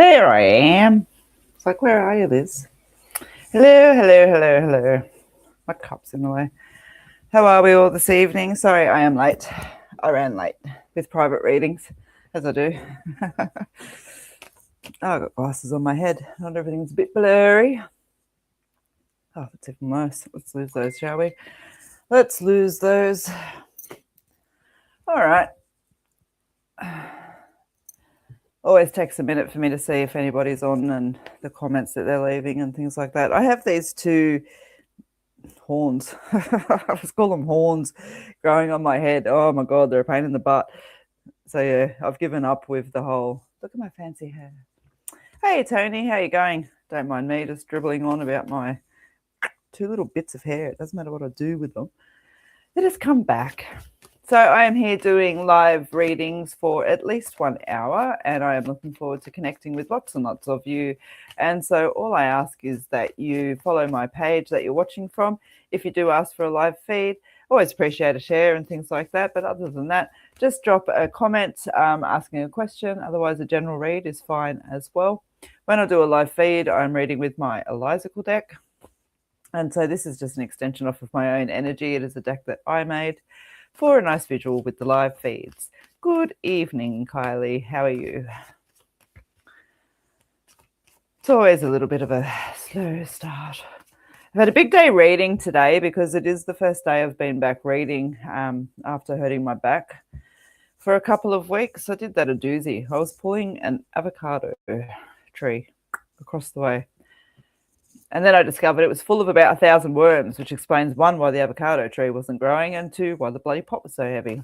There I am. It's like, where are you, Liz? Hello, hello, hello, hello. My cup's in the way. How are we all this evening? Sorry, I am late. I ran late with private readings, as I do. I've got glasses on my head. Not everything's a bit blurry. Oh, it's even worse. Let's lose those, shall we? Let's lose those. All right. Always takes a minute for me to see if anybody's on and the comments that they're leaving and things like that. I have these two horns. I just call them horns growing on my head. Oh my God, they're a pain in the butt. So yeah, I've given up with the whole, look at my fancy hair. Hey Tony, how you going? Don't mind me just dribbling on about my two little bits of hair. It doesn't matter what I do with them. They just come back. So I am here doing live readings for at least 1 hour, and I am looking forward to connecting with lots and lots of you. And so all I ask is that you follow my page that you're watching from. If you do ask for a live feed, always appreciate a share and things like that. But other than that, just drop a comment asking a question. Otherwise, a general read is fine as well. When I do a live feed, I'm reading with my Elizacle deck. And so this is just an extension off of my own energy. It is a deck that I made for a nice visual with the live feeds. Good evening, Kylie. How are you? It's always a little bit of a slow start. I've had a big day reading today because it is the first day I've been back reading after hurting my back for a couple of weeks. I did that a doozy. I was pulling an avocado tree across the way. And then I discovered it was full of about 1,000 worms, which explains, 1, why the avocado tree wasn't growing, and 2, why the bloody pot was so heavy.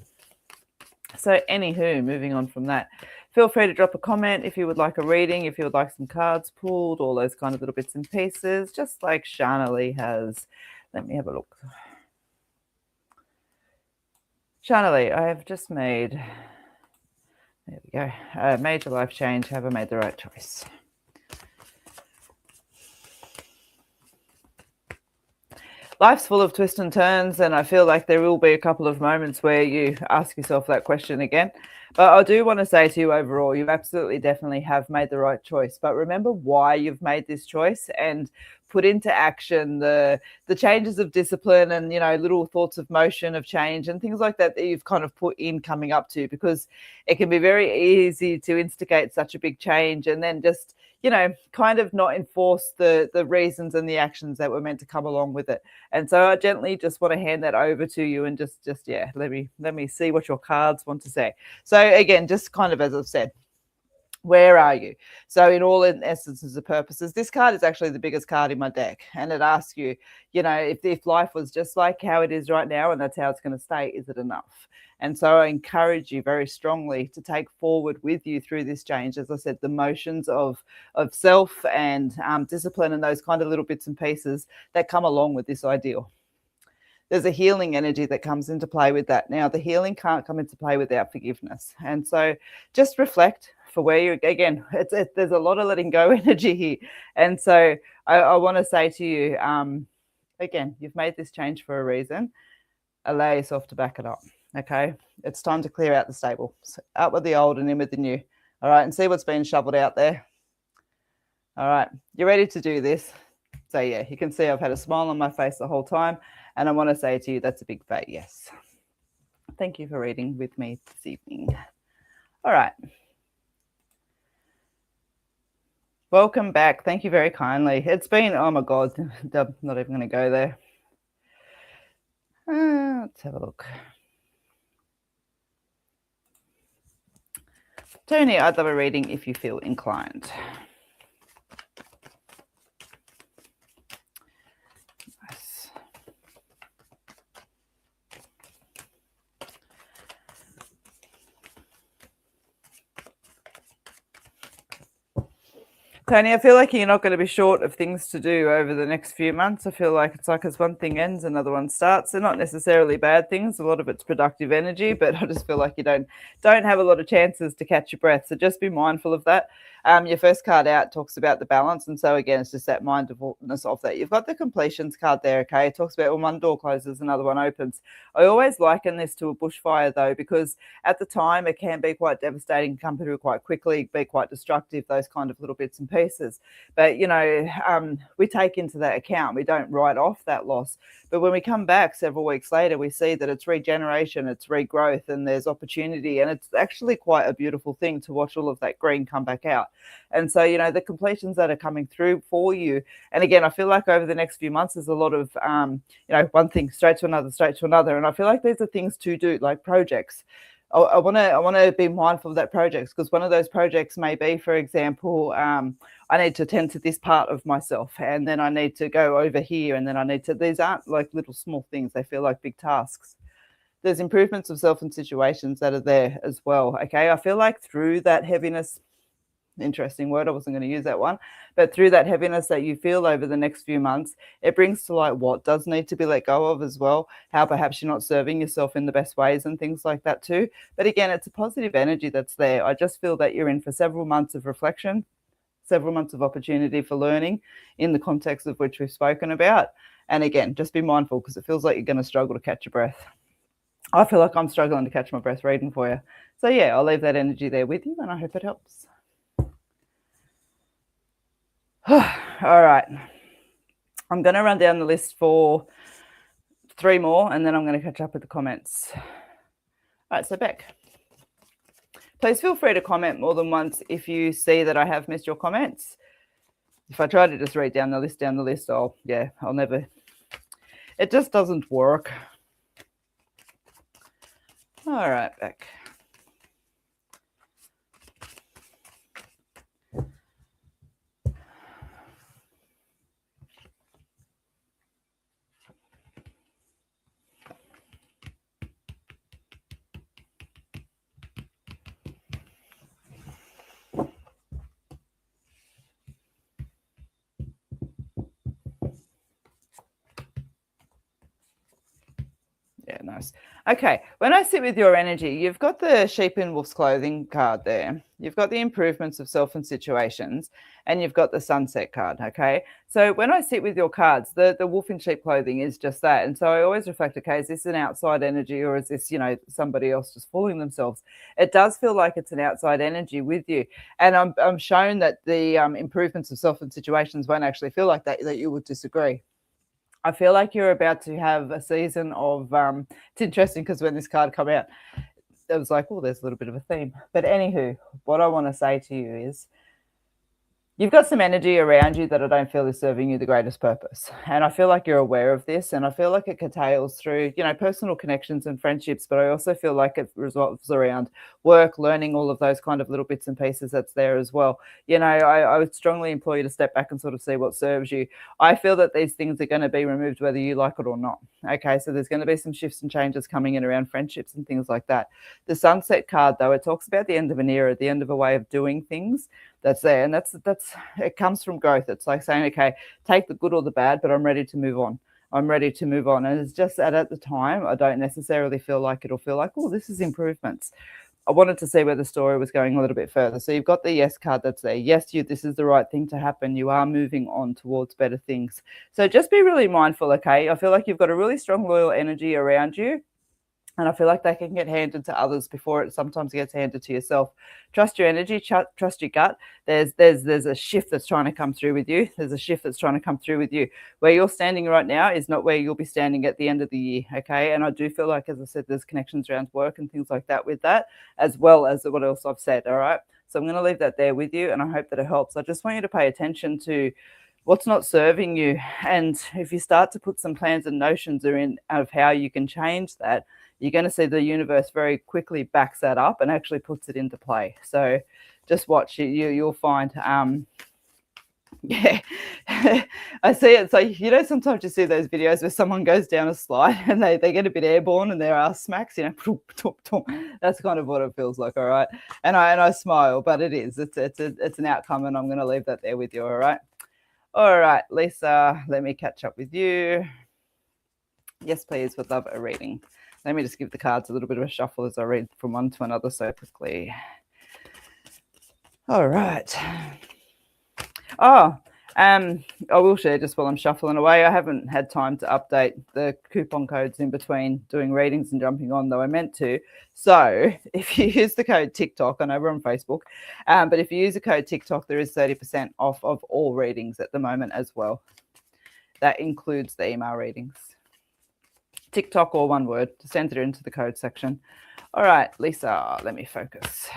So anywho, moving on from that, feel free to drop a comment if you would like a reading, if you would like some cards pulled, all those kind of little bits and pieces, just like Shana Lee has. Let me have a look. Shana Lee, I have just made, there we go, a major life change. Have I made the right choice? Life's full of twists and turns, and I feel like there will be a couple of moments where you ask yourself that question again. But I do want to say to you overall, you absolutely definitely have made the right choice. But remember why you've made this choice and put into action the changes of discipline and, you know, little thoughts of motion of change and things like that that you've kind of put in coming up to, because it can be very easy to instigate such a big change and then just, you know, kind of not enforce the reasons and the actions that were meant to come along with it. And so I gently just want to hand that over to you and just yeah, let me see what your cards want to say. So again, just kind of as I've said, where are you? So in all essences of purposes, this card is actually the biggest card in my deck, and it asks you, you know, if life was just like how it is right now and that's how it's going to stay, is it enough? And so I encourage you very strongly to take forward with you through this change, as I said, the motions of self and discipline and those kind of little bits and pieces that come along with this ideal. There's a healing energy that comes into play with that. Now, the healing can't come into play without forgiveness. And so just reflect for where you, again, there's a lot of letting go energy here. And so I want to say to you, again, you've made this change for a reason. Allow yourself to back it up. Okay, it's time to clear out the stable. So out with the old and in with the new. All right, and see what's being shoveled out there. All right, you're ready to do this. So yeah, you can see I've had a smile on my face the whole time, and I want to say to you, that's a big fat yes. Thank you for reading with me this evening. All right. Welcome back. Thank you very kindly. It's been, oh my God, I'm not even going to go there. Let's have a look. Tony, I'd love a reading if you feel inclined. Nice. Tony, I feel like you're not going to be short of things to do over the next few months. I feel like it's like as one thing ends, another one starts. They're not necessarily bad things. A lot of it's productive energy, but I just feel like you don't have a lot of chances to catch your breath. So just be mindful of that. Your first card out talks about the balance. And so again, it's just that mindfulness of that. You've got the completions card there, okay? It talks about when one door closes, another one opens. I always liken this to a bushfire though, because at the time it can be quite devastating, come through quite quickly, be quite destructive, those kind of little bits and pieces. But, you know, we take into that account. We don't write off that loss. But when we come back several weeks later, we see that it's regeneration, it's regrowth, and there's opportunity. And it's actually quite a beautiful thing to watch all of that green come back out. And so, you know, the completions that are coming through for you. And again, I feel like over the next few months, there's a lot of, you know, one thing straight to another, straight to another. And I feel like these are things to do, like projects. I want to be mindful of that projects, because one of those projects may be, for example, I need to tend to this part of myself, and then I need to go over here, and then I need to, these aren't like little small things. They feel like big tasks. There's improvements of self and situations that are there as well. Okay. I feel like through that heaviness, interesting word, I wasn't going to use that one, but through that heaviness that you feel over the next few months, it brings to light what does need to be let go of as well, how perhaps you're not serving yourself in the best ways and things like that too. But again, it's a positive energy that's there. I just feel that you're in for several months of reflection, several months of opportunity for learning in the context of which we've spoken about. And again, just be mindful, because it feels like you're going to struggle to catch your breath. I feel like I'm struggling to catch my breath reading for you. So yeah, I'll leave that energy there with you, and I hope it helps. All right. I'm going to run down the list for 3 more, and then I'm going to catch up with the comments. All right, so Beck, please feel free to comment more than once if you see that I have missed your comments. If I try to just read down the list, I'll never, it just doesn't work. All right, Beck. Yeah, nice. Okay, when I sit with your energy, you've got the sheep in wolf's clothing card there. You've got the improvements of self and situations, and you've got the sunset card, okay? So when I sit with your cards, the wolf in sheep clothing is just that. And so I always reflect, okay, is this an outside energy, or is this, you know, somebody else just fooling themselves? It does feel like it's an outside energy with you. And I'm shown that the improvements of self and situations won't actually feel like that you would disagree. I feel like you're about to have a season of, it's interesting because when this card come out, it was like, oh, there's a little bit of a theme. But anywho, what I want to say to you is, you've got some energy around you that I don't feel is serving you the greatest purpose. And I feel like you're aware of this, and I feel like it curtails through, you know, personal connections and friendships, but I also feel like it revolves around work, learning, all of those kind of little bits and pieces that's there as well. You know, I would strongly implore you to step back and sort of see what serves you. I feel that these things are going to be removed whether you like it or not. Okay, so there's going to be some shifts and changes coming in around friendships and things like that. The sunset card, though, it talks about the end of an era, the end of a way of doing things. That's there, and that's it comes from growth. It's like saying, okay, take the good or the bad, but I'm ready to move on. I'm ready to move on. And it's just that at the time, I don't necessarily feel like it'll feel like, oh, this is improvements. I wanted to see where the story was going a little bit further. So you've got the yes card that's there. Yes, this is the right thing to happen. You are moving on towards better things. So just be really mindful, okay? I feel like you've got a really strong loyal energy around you. And I feel like they can get handed to others before it sometimes gets handed to yourself. Trust your energy, trust your gut. There's a shift that's trying to come through with you. There's a shift that's trying to come through with you. Where you're standing right now is not where you'll be standing at the end of the year, okay? And I do feel like, as I said, there's connections around work and things like that with that, as well as what else I've said, all right? So I'm going to leave that there with you, and I hope that it helps. I just want you to pay attention to what's not serving you. And if you start to put some plans and notions in of how you can change that, you're going to see the universe very quickly backs that up and actually puts it into play. So just watch it. You'll find, yeah, I see it. So, you know, sometimes you see those videos where someone goes down a slide and they get a bit airborne and their ass smacks, you know, that's kind of what it feels like. All right. And I smile, but it's an outcome, and I'm going to leave that there with you. All right. All right, Lisa, let me catch up with you. Yes, please, would love a reading. Let me just give the cards a little bit of a shuffle as I read from one to another so quickly. All right. Oh, I will share just while I'm shuffling away. I haven't had time to update the coupon codes in between doing readings and jumping on, though I meant to. So if you use the code TikTok, I know we're on Facebook, but if you use the code TikTok, there is 30% off of all readings at the moment as well. That includes the email readings. TikTok, all one word. Just enter it into the code section. All right, Lisa, let me focus.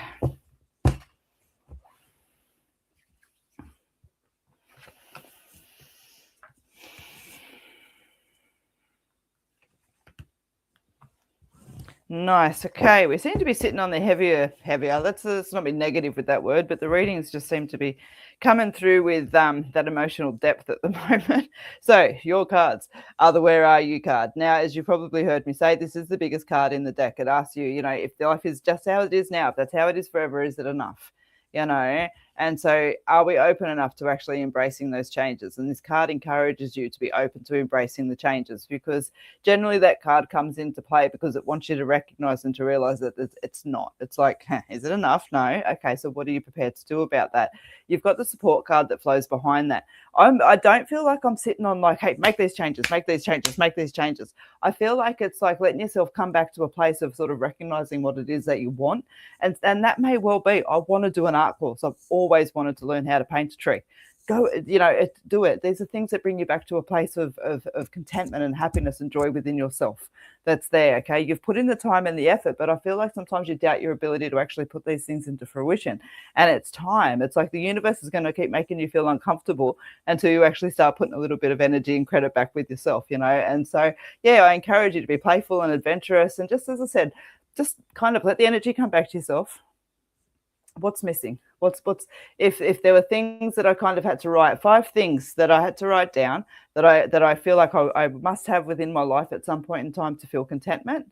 Nice. Okay, we seem to be sitting on the heavier. Let's not be negative with that word, but the readings just seem to be coming through with that emotional depth at the moment. So your cards are the Where Are You card. Now, as you probably heard me say, this is the biggest card in the deck. It asks you, if life is just how it is now, if that's how it is forever, is it enough? And so are we open enough to actually embracing those changes? And this card encourages you to be open to embracing the changes, because generally that card comes into play because it wants you to recognize and to realize that it's not. It's like, is it enough? No. Okay, so what are you prepared to do about that? You've got the support card that flows behind that. I don't feel like I'm sitting on like, hey, make these changes, make these changes, make these changes. I feel like it's like letting yourself come back to a place of sort of recognizing what it is that you want. And that may well be, I want to do an art course. I've always wanted to learn how to paint a tree. Go, do it. These are things that bring you back to a place of contentment and happiness and joy within yourself that's there, okay? You've put in the time and the effort, but I feel like sometimes you doubt your ability to actually put these things into fruition. And it's time. It's like the universe is going to keep making you feel uncomfortable until you actually start putting a little bit of energy and credit back with yourself, And so, yeah, I encourage you to be playful and adventurous. And just as I said, just kind of let the energy come back to yourself. What's missing? What's if there were things that I kind of had to write, 5 things that I had to write down that I feel like I must have within my life at some point in time to feel contentment,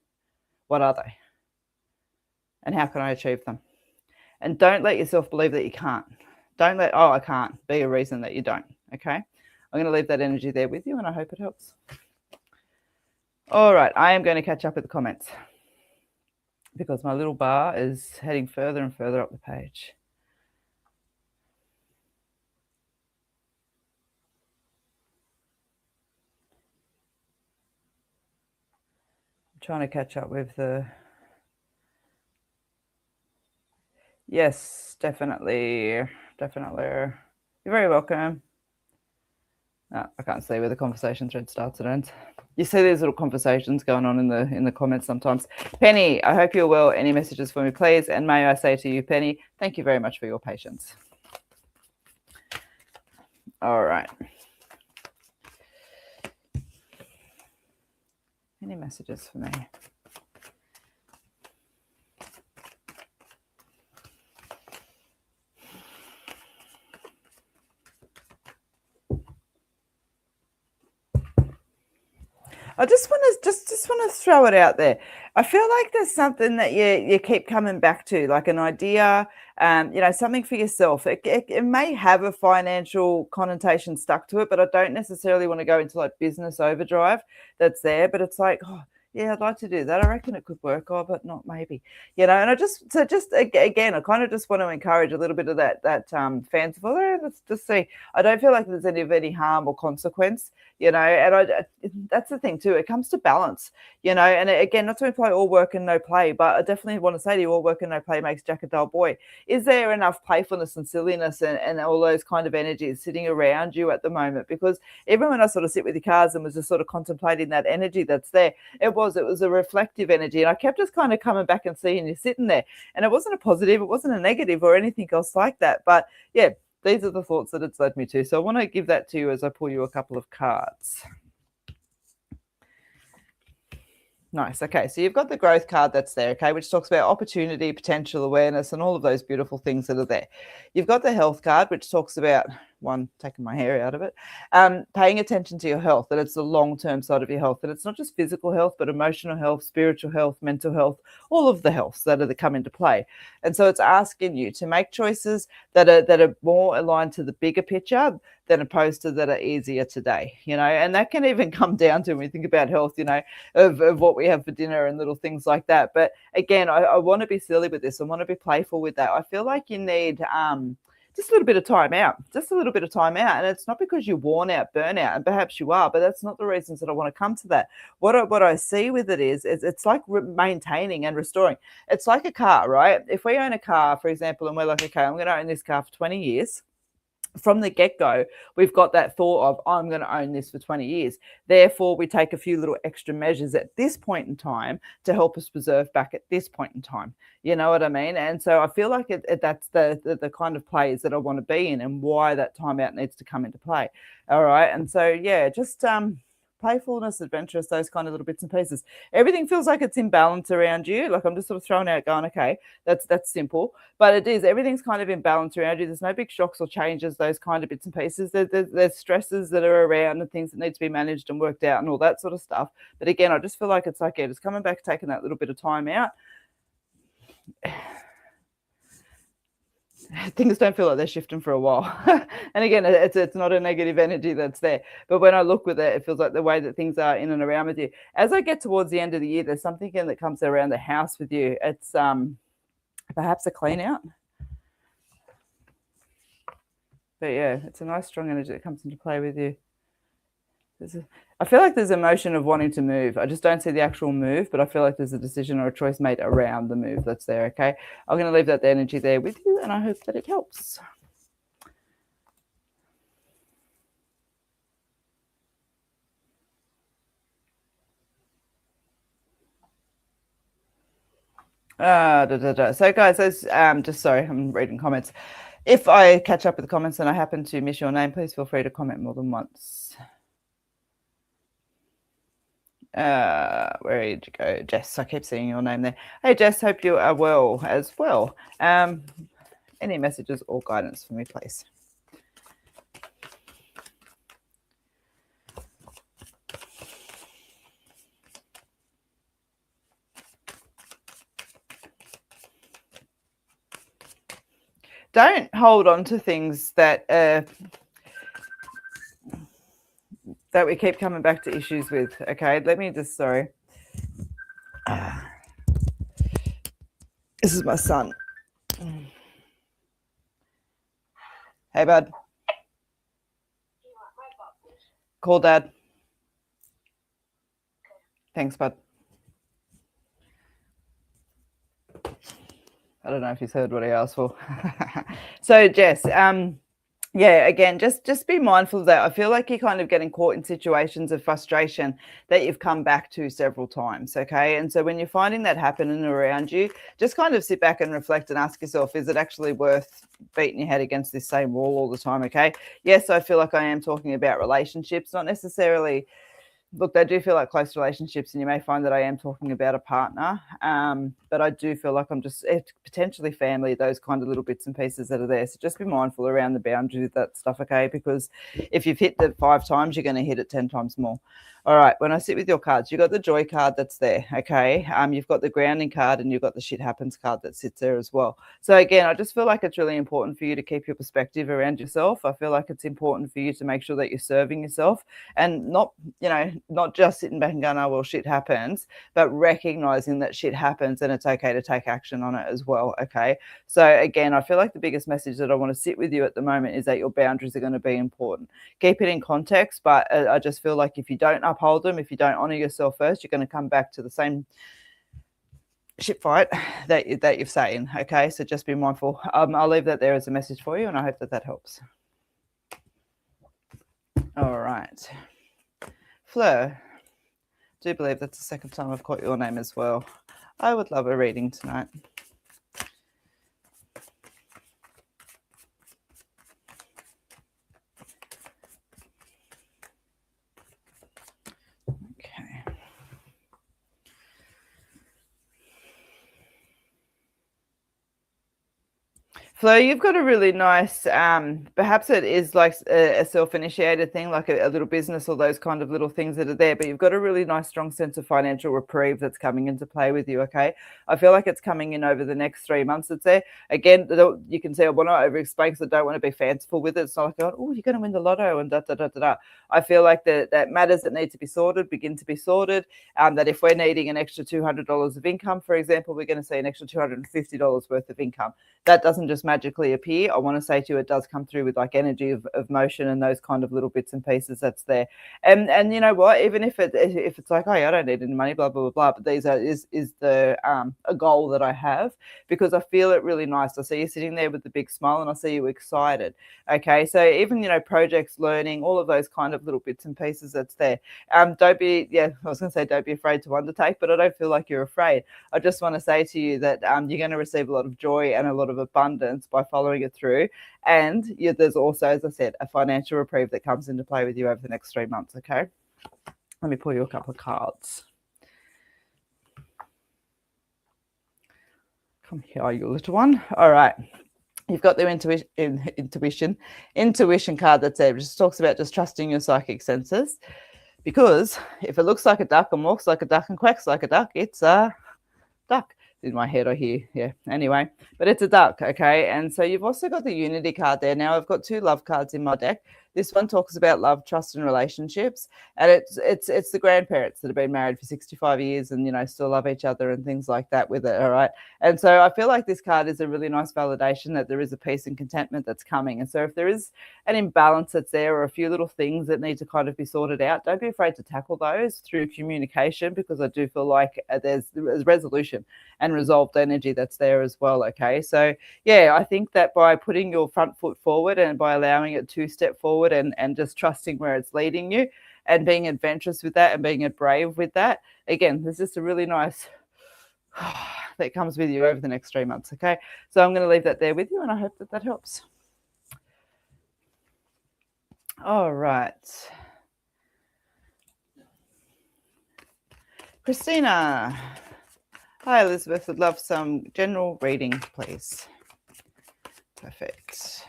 what are they? And how can I achieve them? And don't let yourself believe that you can't. Don't let, I can't, be a reason that you don't, okay? I'm going to leave that energy there with you, and I hope it helps. All right, I am going to catch up with the comments because my little bar is heading further and further up the page. I'm trying to catch up with the... Yes, definitely. You're very welcome. No, I can't see where the conversation thread starts and ends. You see these little conversations going on in the comments sometimes. Penny, I hope you're well. Any messages for me, please? And may I say to you, Penny, thank you very much for your patience. All right. Any messages for me? I just want to throw it out there. I feel like there's something that you keep coming back to, like an idea, something for yourself. It may have a financial connotation stuck to it, but I don't necessarily want to go into like business overdrive that's there. But it's like, oh, yeah, I'd like to do that. I reckon it could work. Oh, but not maybe, And I again, I kind of just want to encourage a little bit of that fanciful. Let's just see. I don't feel like there's any harm or consequence, and that's the thing too. It comes to balance, and again, not to imply all work and no play, but I definitely want to say to you, all work and no play makes Jack a dull boy. Is there enough playfulness and silliness and all those kind of energies sitting around you at the moment? Because even when I sort of sit with your cards and was just sort of contemplating that energy that's there, it was a reflective energy, and I kept just kind of coming back and seeing you sitting there, and it wasn't a positive, it wasn't a negative or anything else like that, but yeah, these are the thoughts that it's led me to. So I want to give that to you as I pull you a couple of cards. Nice. Okay, so you've got the growth card that's there, okay, which talks about opportunity, potential, awareness, and all of those beautiful things that are there. You've got the health card, which talks about one taking my hair out of it. Paying attention to your health, that it's the long-term side of your health, that it's not just physical health, but emotional health, spiritual health, mental health, all of the healths that come into play. And so it's asking you to make choices that are more aligned to the bigger picture than opposed to that are easier today, and that can even come down to, when we think about health, of what we have for dinner and little things like that. But again, I want to be silly with this. I want to be playful with that. I feel like you need just a little bit of time out, And it's not because you're worn out, burnout, and perhaps you are, but that's not the reasons that I want to come to that. What I see with it is it's like maintaining and restoring. It's like a car, right? If we own a car, for example, and we're like, okay, I'm going to own this car for 20 years. From the get-go, we've got that thought of, I'm going to own this for 20 years. Therefore, we take a few little extra measures at this point in time to help us preserve back at this point in time. You know what I mean? And so I feel like that's the kind of plays that I want to be in, and why that time out needs to come into play. All right. And so, yeah, just playfulness, adventurous, those kind of little bits and pieces. Everything feels like it's in balance around you. Like I'm just sort of throwing out going, okay, that's simple. But it is, everything's kind of in balance around you. There's no big shocks or changes, those kind of bits and pieces. There's stresses that are around and things that need to be managed and worked out and all that sort of stuff. But again, I just feel like it's like, yeah, just coming back, taking that little bit of time out. Things don't feel like they're shifting for a while. And again, it's not a negative energy that's there. But when I look with it, it feels like the way that things are in and around with you. As I get towards the end of the year, there's something in that comes around the house with you. It's perhaps a clean out. But yeah, it's a nice strong energy that comes into play with you. I feel like there's emotion of wanting to move. I just don't see the actual move, but I feel like there's a decision or a choice made around the move that's there, okay? I'm going to leave that energy there with you, and I hope that it helps. So, guys, just sorry, I'm reading comments. If I catch up with the comments and I happen to miss your name, please feel free to comment more than once. Where did you go? Jess, I keep seeing your name there. Hey, Jess, hope you are well as well. Any messages or guidance for me, please? Don't hold on to things that we keep coming back to issues with, okay? Let me just, sorry. This is my son. Hey, bud. Call Dad. Thanks, bud. I don't know if he's heard what he asked for. So, Jess, yeah, again, just be mindful of that. I feel like you're kind of getting caught in situations of frustration that you've come back to several times, okay? And so when you're finding that happening around you, just kind of sit back and reflect and ask yourself, is it actually worth beating your head against this same wall all the time, okay? Yes, I feel like I am talking about relationships, not necessarily... Look, they do feel like close relationships, and you may find that I am talking about a partner, but I do feel like I'm just potentially family, those kind of little bits and pieces that are there. So just be mindful around the boundaries of that stuff, okay? Because if you've hit the 5 times, you're going to hit it 10 times more. All right, when I sit with your cards, you've got the joy card that's there, okay? You've got the grounding card, and you've got the shit happens card that sits there as well. So again, I just feel like it's really important for you to keep your perspective around yourself. I feel like it's important for you to make sure that you're serving yourself and not just sitting back and going, oh, well, shit happens, but recognizing that shit happens and it's okay to take action on it as well, okay? So again, I feel like the biggest message that I want to sit with you at the moment is that your boundaries are going to be important. Keep it in context, but I just feel like if you don't uphold them, if you don't honor yourself first, you're going to come back to the same shit fight that you've sat in, okay? So just be mindful. I'll leave that there as a message for you, and I hope that helps. All right. Fleur, do believe that's the second time I've caught your name as well. I would love a reading tonight. Okay. So you've got a really nice, perhaps it is like a self-initiated thing, like a little business or those kind of little things that are there, but you've got a really nice, strong sense of financial reprieve that's coming into play with you, okay? I feel like it's coming in over the next 3 months, it's there. Again, you can see I want to over-explain because I don't want to be fanciful with it. It's not like, oh, you're going to win the lotto and da-da-da-da-da. I feel like that matters that need to be sorted begin to be sorted, that if we're needing an extra $200 of income, for example, we're going to see an extra $250 worth of income. That doesn't just magically appear. I want to say to you, it does come through with like energy of motion and those kind of little bits and pieces that's there. And you know what? Even if it's like, oh, yeah, I don't need any money, blah blah blah blah. But these is the a goal that I have because I feel it really nice. I see you sitting there with the big smile, and I see you excited. Okay, so even projects, learning, all of those kind of little bits and pieces that's there. Don't be I was going to say don't be afraid to undertake, but I don't feel like you're afraid. I just want to say to you that you're going to receive a lot of joy and a lot of abundance by following it through. And there's also, as I said, a financial reprieve that comes into play with you over the next 3 months, okay? Let me pull you a couple of cards. Come here, you little one. All right. You've got the intuition card that's there. It just talks about just trusting your psychic senses. Because if it looks like a duck and walks like a duck and quacks like a duck, it's a duck. In my head I hear, yeah, anyway, but it's a duck, okay? And so you've also got the unity card there. Now I've got 2 love cards in my deck. This one talks about love, trust, and relationships, and it's the grandparents that have been married for 65 years and still love each other and things like that with it. All right, and so I feel like this card is a really nice validation that there is a peace and contentment that's coming. And so if there is an imbalance that's there or a few little things that need to kind of be sorted out, don't be afraid to tackle those through communication, because I do feel like there's resolution and resolved energy that's there as well. Okay, so yeah, I think that by putting your front foot forward and by allowing it to step forward and just trusting where it's leading you and being adventurous with that and being brave with that, again, there's just a really nice that comes with you over the next 3 months. Okay, so I'm going to leave that there with you, and I hope that helps. All right, Christina. Hi, Elizabeth. Would love some general reading, please. Perfect.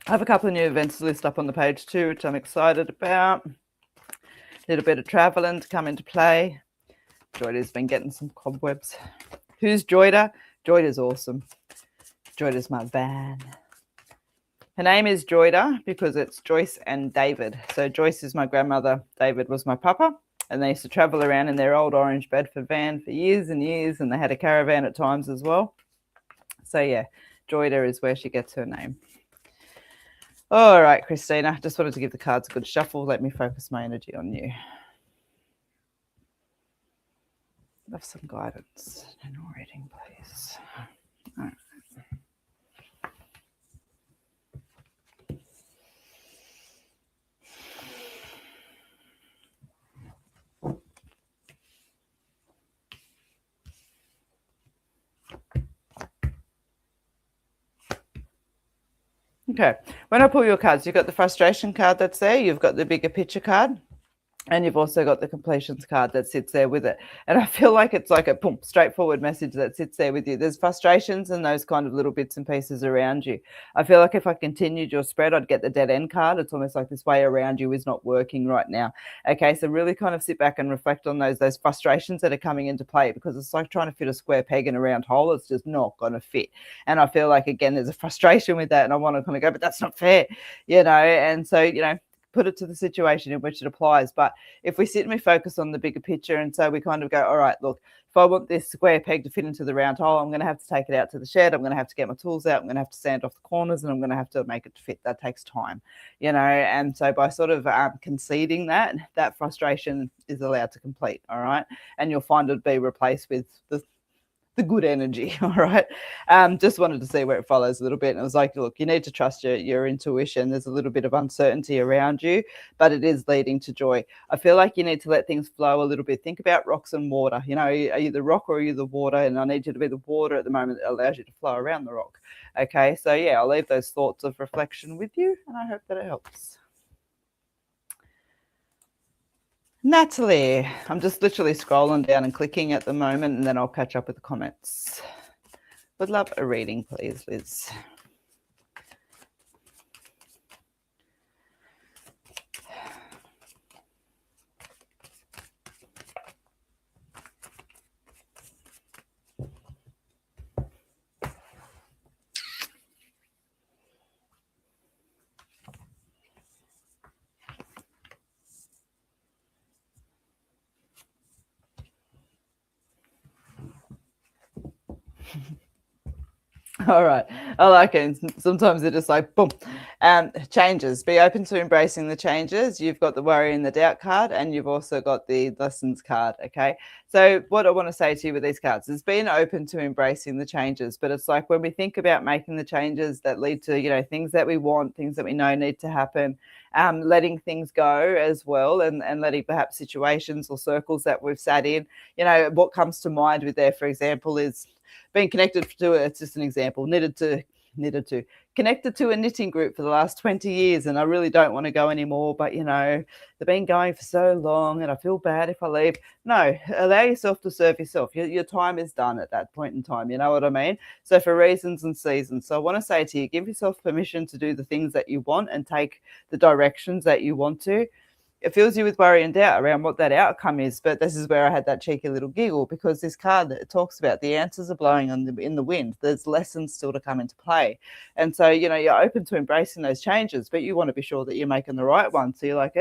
I have a couple of new events to list up on the page too, which I'm excited about. A little bit of traveling to come into play. Joyda's been getting some cobwebs. Who's Joyda? Joyda's awesome. Joyda's my van. Her name is Joyda because it's Joyce and David. So Joyce is my grandmother, David was my papa, and they used to travel around in their old orange Bedford van for years and years, and they had a caravan at times as well. So yeah, Joyda is where she gets her name. All right, Christina, just wanted to give the cards a good shuffle. Let me focus my energy on you. Love some guidance. General reading, please. All right. Okay, when I pull your cards, you've got the frustration card that's there, you've got the bigger picture card, and you've also got the completions card that sits there with it. And I feel like it's like a boom, straightforward message that sits there with you. There's frustrations and those kind of little bits and pieces around you. I feel like if I continued your spread, I'd get the dead end card. It's almost like this way around you is not working right now. Okay, so really kind of sit back and reflect on those frustrations that are coming into play, because it's like trying to fit a square peg in a round hole. It's just not going to fit. And I feel like, again, there's a frustration with that, and I want to kind of go, but that's not fair, and so, put it to the situation in which it applies. But if we sit and we focus on the bigger picture, and so we kind of go, all right, look, if I want this square peg to fit into the round hole, I'm going to have to take it out to the shed. I'm going to have to get my tools out. I'm going to have to sand off the corners, and I'm going to have to make it fit. That takes time, and so by sort of conceding that frustration is allowed to complete. All right. And you'll find it be replaced with the good energy. All right. Just wanted to see where it follows a little bit. And it was like, look, you need to trust your intuition. There's a little bit of uncertainty around you, but it is leading to joy. I feel like you need to let things flow a little bit. Think about rocks and water. Are you the rock or are you the water? And I need you to be the water at the moment that allows you to flow around the rock. Okay. So yeah, I'll leave those thoughts of reflection with you, and I hope that it helps. Natalie, I'm just literally scrolling down and clicking at the moment, and then I'll catch up with the comments. Would love a reading, please, Liz. All right. I like it. Sometimes they're just like, boom. Changes. Be open to embracing the changes. You've got the worry and the doubt card, and you've also got the lessons card. Okay. So what I want to say to you with these cards is being open to embracing the changes. But it's like when we think about making the changes that lead to, things that we want, things that we know need to happen, letting things go as well, and letting perhaps situations or circles that we've sat in. What comes to mind with there, for example, is being connected to it's just an example, connected to a knitting group for the last 20 years, and I really don't want to go anymore, but they've been going for so long and I feel bad if I leave. No, allow yourself to serve yourself. Your time is done at that point in time, you know what I mean? So for reasons and seasons. So I want to say to you, give yourself permission to do the things that you want and take the directions that you want to. It fills you with worry and doubt around what that outcome is. But this is where I had that cheeky little giggle, because this card that it talks about the answers are blowing in the wind. There's lessons still to come into play. And so, you're open to embracing those changes, but you want to be sure that you're making the right one. So you're like,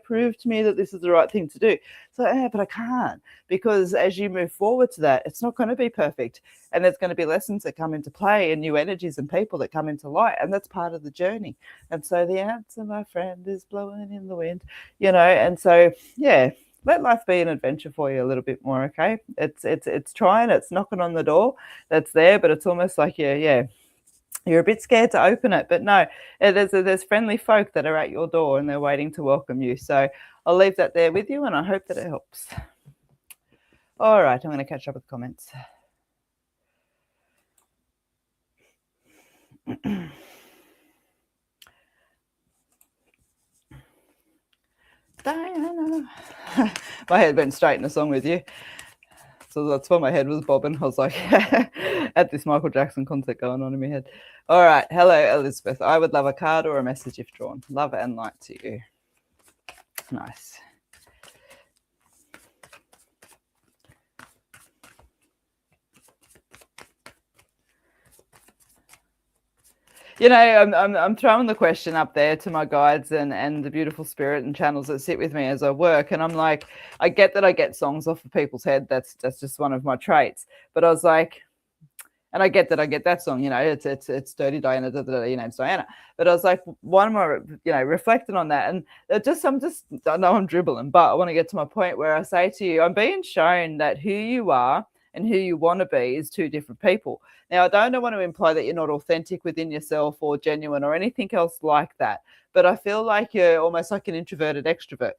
prove to me that this is the right thing to do. So, but I can't, because as you move forward to that, it's not going to be perfect. And there's going to be lessons that come into play and new energies and people that come into light. And that's part of the journey. And so the answer, my friend, is blowing in the wind, and so, yeah, let life be an adventure for you a little bit more. Okay. It's trying, it's knocking on the door that's there, but it's almost like, you're a bit scared to open it, but no, there's friendly folk that are at your door and they're waiting to welcome you. So I'll leave that there with you, and I hope that it helps. All right, I'm going to catch up with comments. Diana. My head went straight in a song with you. So that's why my head was bobbing. I was like, at this Michael Jackson concert going on in my head. All right. Hello, Elizabeth. I would love a card or a message if drawn. Love and light to you. Nice. I'm throwing the question up there to my guides and the beautiful spirit and channels that sit with me as I work. And I'm like, I get that I get songs off of people's head. That's just one of my traits. But I was like, and I get that I get that song, it's Dirty Diana, your name's Diana. But I was like, why am I, reflecting on that? And I know I'm dribbling, but I want to get to my point where I say to you, I'm being shown that who you are and who you want to be is two different people. Now, I don't want to imply that you're not authentic within yourself or genuine or anything else like that, but I feel like you're almost like an introverted extrovert.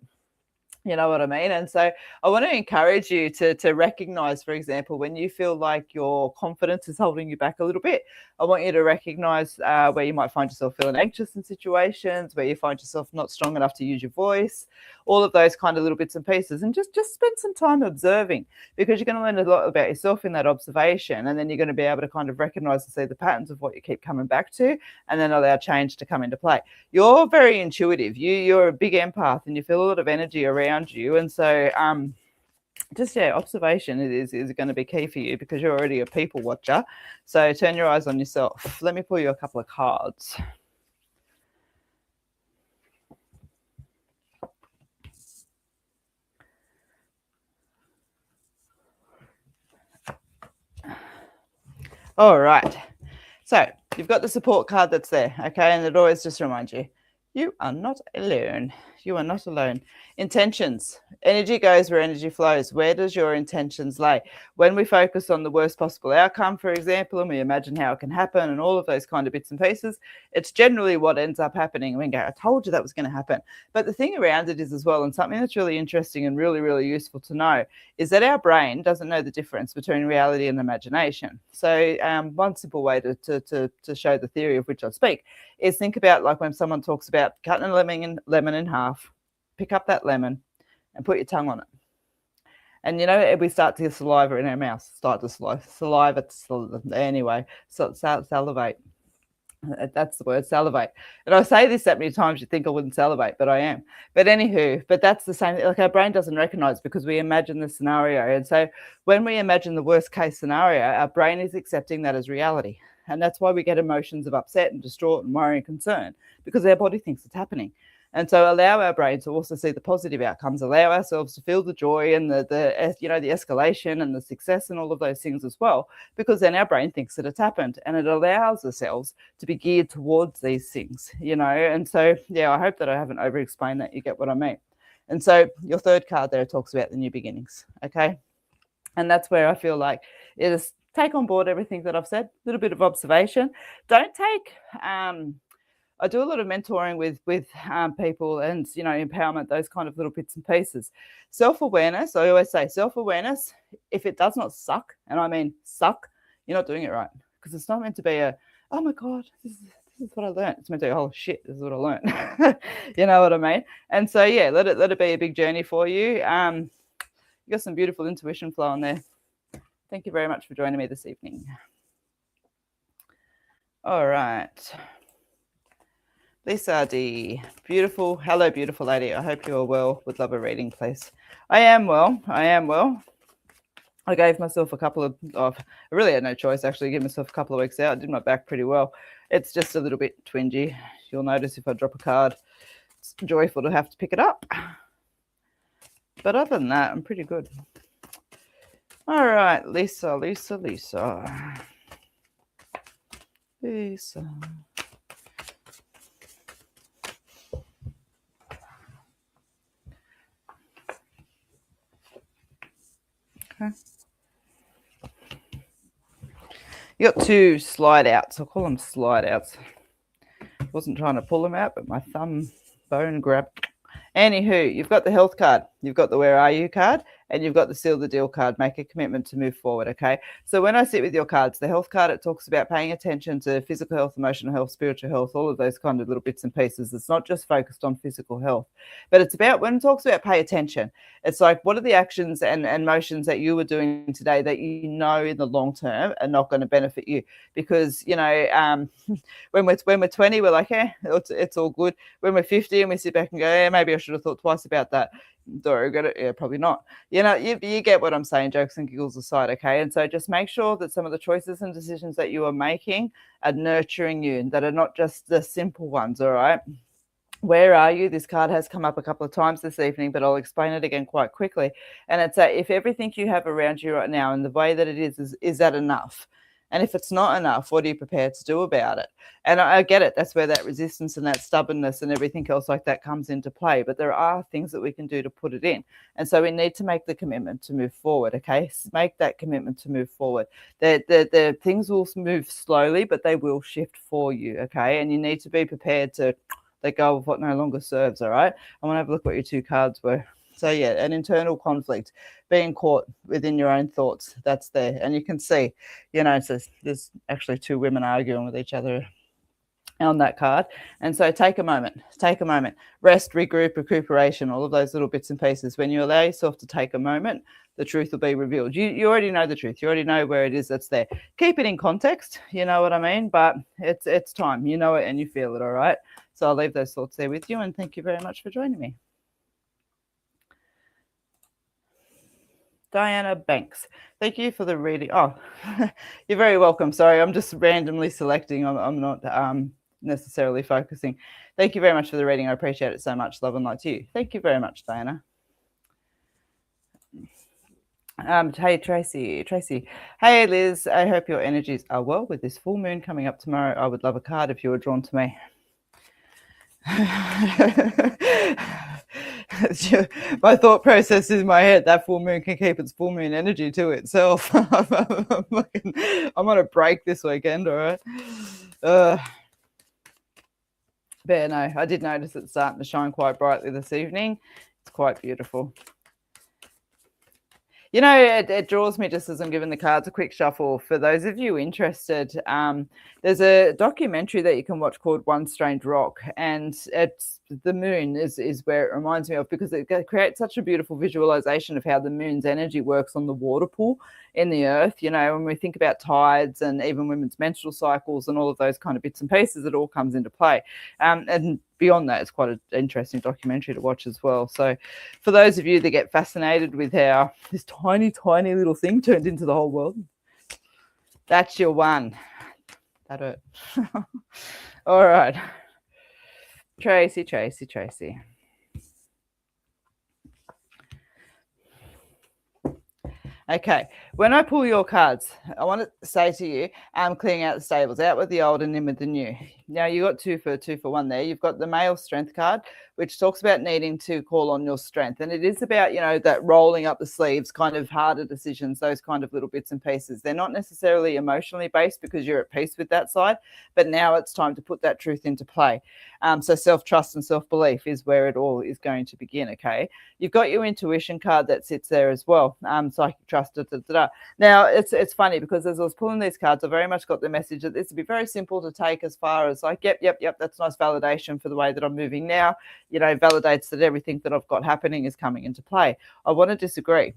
You know what I mean? And so I want to encourage you to recognize, for example, when you feel like your confidence is holding you back a little bit, I want you to recognize where you might find yourself feeling anxious in situations, where you find yourself not strong enough to use your voice, all of those kind of little bits and pieces, and just spend some time observing, because you're going to learn a lot about yourself in that observation. And then you're going to be able to kind of recognize and see the patterns of what you keep coming back to, and then allow change to come into play. You're very intuitive. You're a big empath, and you feel a lot of energy around you. And so observation is going to be key for you, because you're already a people watcher. So turn your eyes on yourself. Let me pull you a couple of cards. All right, so you've got the support card that's there, okay? And it always just reminds you, you are not alone. You are not alone. Intentions. Energy goes where energy flows. Where does your intentions lay? When we focus on the worst possible outcome, for example, and we imagine how it can happen and all of those kind of bits and pieces, it's generally what ends up happening. And we go, I told you that was going to happen. But the thing around it is as well, and something that's really interesting and really, really useful to know, is that our brain doesn't know the difference between reality and imagination. So one simple way to show the theory of which I speak is think about like when someone talks about cutting a lemon in half, pick up that lemon and put your tongue on it. And, you know, we start to get saliva in our mouth, start to saliva, anyway, so salivate. That's the word, salivate. And I say this that many times, you think I wouldn't salivate, but I am. But anywho, but that's the same, like our brain doesn't recognize because we imagine the scenario. And so when we imagine the worst case scenario, our brain is accepting that as reality. And that's why we get emotions of upset and distraught and worry and concern, because our body thinks it's happening. And so allow our brain to also see the positive outcomes, allow ourselves to feel the joy and the you know, the escalation and the success and all of those things as well, because then our brain thinks that it's happened, and it allows ourselves to be geared towards these things, you know. And so, yeah, I hope that I haven't over explained that. You get what I mean. And so your third card there talks about the new beginnings. Okay. And that's where I feel like it is, take on board everything that I've said, a little bit of observation. Don't take, I do a lot of mentoring with people and, you know, empowerment, those kind of little bits and pieces. Self-awareness, I always say self-awareness, if it does not suck, and I mean suck, you're not doing it right. Because it's not meant to be a, oh my God, this is what I learned. It's meant to be, oh shit, this is what I learned. You know what I mean? And so, yeah, let it be a big journey for you. You got some beautiful intuition flow on there. Thank you very much for joining me this evening. All right. Lisa D, beautiful. Hello, beautiful lady. I hope you are well. Would love a reading, please. I am well. I gave myself a couple of, I really had no choice, actually. Give myself a couple of weeks out. I did my back pretty well. It's just a little bit twingy. You'll notice if I drop a card, it's joyful to have to pick it up. But other than that, I'm pretty good. All right, Lisa. Okay. You got two slide outs. I'll call them slide outs. Wasn't trying to pull them out, but my thumb bone grabbed. Anywho, you've got the health card, you've got the where are you card, and you've got the seal the deal card. Make a commitment to move forward, okay? So when I sit with your cards, the health card, it talks about paying attention to physical health, emotional health, spiritual health, all of those kind of little bits and pieces. It's not just focused on physical health, but it's about, when it talks about pay attention, it's like, what are the actions and motions that you were doing today that you know in the long term are not going to benefit you? Because, you know, when we're 20, we're like, it's all good. When we're 50 and we sit back and go, maybe I should have thought twice about that. Do I regret it? Yeah, probably not. You know, you get what I'm saying, jokes and giggles aside, okay? And so just make sure that some of the choices and decisions that you are making are nurturing you and that are not just the simple ones, all right? Where are you? This card has come up a couple of times this evening, but I'll explain it again quite quickly. And it's that if everything you have around you right now and the way that it is that enough? And if it's not enough, what are you prepared to do about it? And I get it. That's where that resistance and that stubbornness and everything else like that comes into play. But there are things that we can do to put it in. And so we need to make the commitment to move forward, okay? Make that commitment to move forward. The things will move slowly, but they will shift for you, okay? And you need to be prepared to let go of what no longer serves, all right? I want to have a look what your two cards were. So, yeah, an internal conflict, being caught within your own thoughts, that's there. And you can see, you know, so there's actually two women arguing with each other on that card. And so take a moment, rest, regroup, recuperation, all of those little bits and pieces. When you allow yourself to take a moment, the truth will be revealed. You already know the truth. You already know where it is that's there. Keep it in context, you know what I mean? But it's time. You know it and you feel it, all right? So I'll leave those thoughts there with you, and thank you very much for joining me. Diana Banks, thank you for the reading. Oh, you're very welcome. Sorry, I'm just randomly selecting. I'm not necessarily focusing. Thank you very much for the reading. I appreciate it so much. Love and light to you. Thank you very much, Diana. Hey, Tracy. Hey, Liz. I hope your energies are well with this full moon coming up tomorrow. I would love a card if you were drawn to me. My thought process is in my head, that full moon can keep its full moon energy to itself. I'm on a break this weekend, all right? But no, I did notice it's starting to shine quite brightly this evening. It's quite beautiful. You know, it draws me, just as I'm giving the cards a quick shuffle. For those of you interested, there's a documentary that you can watch called One Strange Rock, and it's the moon is where it reminds me of, because it creates such a beautiful visualization of how the moon's energy works on the water pool in the earth. You know, when we think about tides and even women's menstrual cycles and all of those kind of bits and pieces, it all comes into play. And beyond that, it's quite an interesting documentary to watch as well. So for those of you that get fascinated with how this tiny little thing turned into the whole world, that's your one. That hurt. All right, Tracy. Okay, when I pull your cards, I want to say to you, clearing out the stables, out with the old and in with the new. Now, you got two for one there. You've got the male strength card, which talks about needing to call on your strength. And it is about, you know, that rolling up the sleeves, kind of harder decisions, those kind of little bits and pieces. They're not necessarily emotionally based because you're at peace with that side, but now it's time to put that truth into play. So self-trust and self-belief is where it all is going to begin, okay? You've got your intuition card that sits there as well, psychic trust, Now, it's funny because as I was pulling these cards, I very much got the message that this would be very simple to take as far as like, yep, that's nice validation for the way that I'm moving now. You know, validates that everything that I've got happening is coming into play. I want to disagree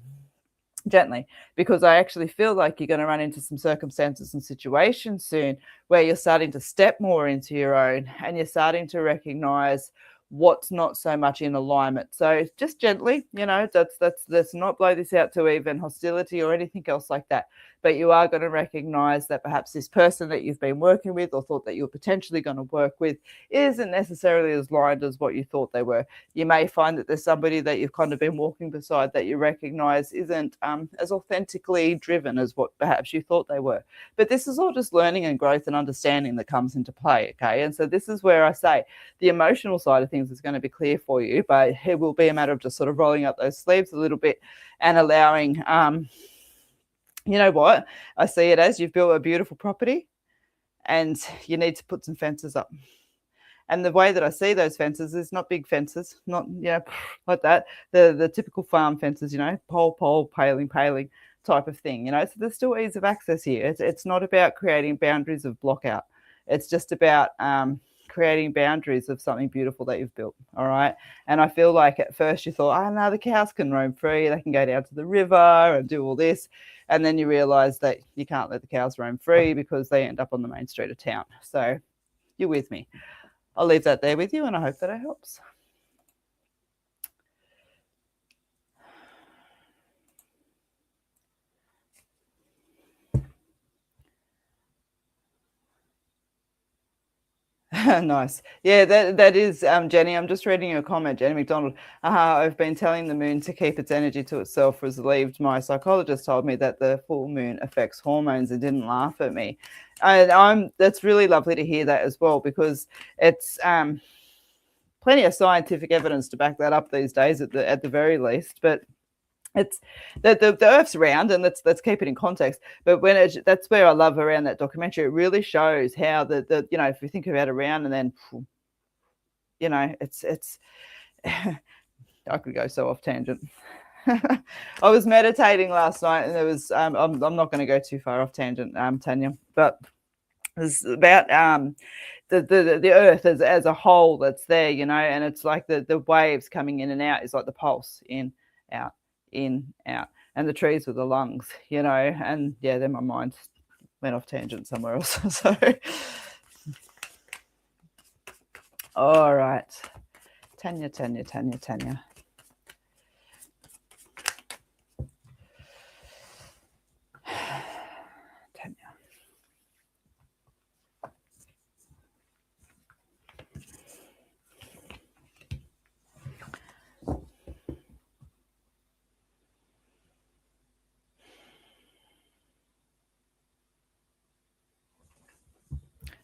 gently, because I actually feel like you're going to run into some circumstances and situations soon where you're starting to step more into your own and you're starting to recognize what's not so much in alignment. So just gently, you know, let's not blow this out to even hostility or anything else like that. But you are going to recognize that perhaps this person that you've been working with or thought that you're potentially going to work with isn't necessarily as aligned as what you thought they were. You may find that there's somebody that you've kind of been walking beside that you recognize isn't as authentically driven as what perhaps you thought they were. But this is all just learning and growth and understanding that comes into play, okay? And so this is where I say the emotional side of things is going to be clear for you, but it will be a matter of just sort of rolling up those sleeves a little bit and allowing you know what? I see it as you've built a beautiful property and you need to put some fences up. And the way that I see those fences is not big fences, not, you know, like that. The typical farm fences, you know, pole, paling type of thing, you know. So there's still ease of access here. It's not about creating boundaries of block out. It's just about creating boundaries of something beautiful that you've built. All right. And I feel like at first you thought, oh no, the cows can roam free, they can go down to the river and do all this. And then you realize that you can't let the cows roam free because they end up on the main street of town. So you're with me. I'll leave that there with you and I hope that it helps. Nice. Yeah, that is Jenny. I'm just reading your comment, Jenny McDonald. I've been telling the moon to keep its energy to itself. Relieved. My psychologist told me that the full moon affects hormones and didn't laugh at me. And that's really lovely to hear that as well, because it's plenty of scientific evidence to back that up these days at the very least. But it's the Earth's round, and let's keep it in context. But when that's where I love around that documentary. It really shows how the you know, if you think about it around and then, you know, it's I could go so off tangent. I was meditating last night, and there was I'm not going to go too far off tangent, Tanya, but it's about the Earth as a whole that's there, you know, and it's like the waves coming in and out is like the pulse, in, out, and the trees were the lungs, you know. And yeah, then my mind went off tangent somewhere else. So all right, Tanya.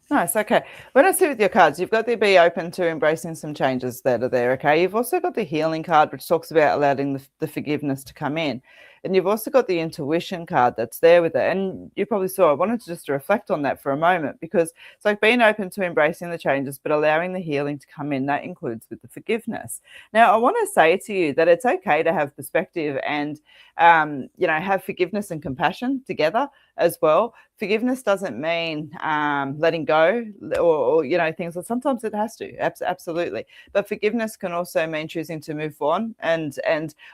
Nice. Okay. When I sit with your cards, you've got the be open to embracing some changes that are there. Okay. You've also got the healing card, which talks about allowing the forgiveness to come in. And you've also got the intuition card that's there with it. And you probably saw, I wanted to just reflect on that for a moment, because it's like being open to embracing the changes, but allowing the healing to come in. That includes with the forgiveness. Now, I want to say to you that it's okay to have perspective and, have forgiveness and compassion together as well. Forgiveness doesn't mean letting go or things that sometimes it has to, absolutely. But forgiveness can also mean choosing to move on. And